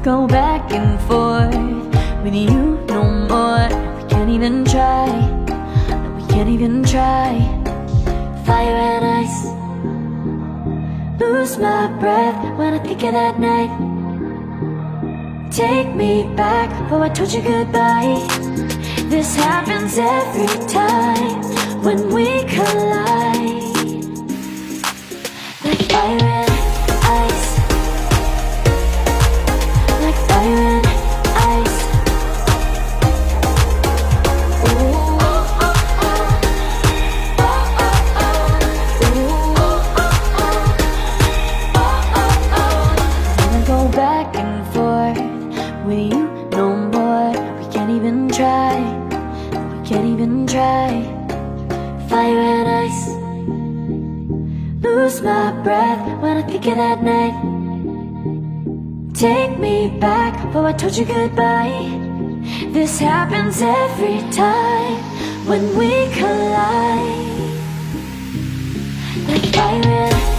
go back and forth with you no more. We can't even try, no, we can't even try. Fire and ice, lose my breath when I think of that night. Take me back, oh I told you goodbye. This happens every time when we collide. Like fire and ice, like fire and ice. Ooh. Wanna go back and forth with you no more. We can't even try, we can't even try. Fire and ice, lose my breath when I think of that night. Take me back, oh I told you goodbye. This happens every time when we collide. Like fire and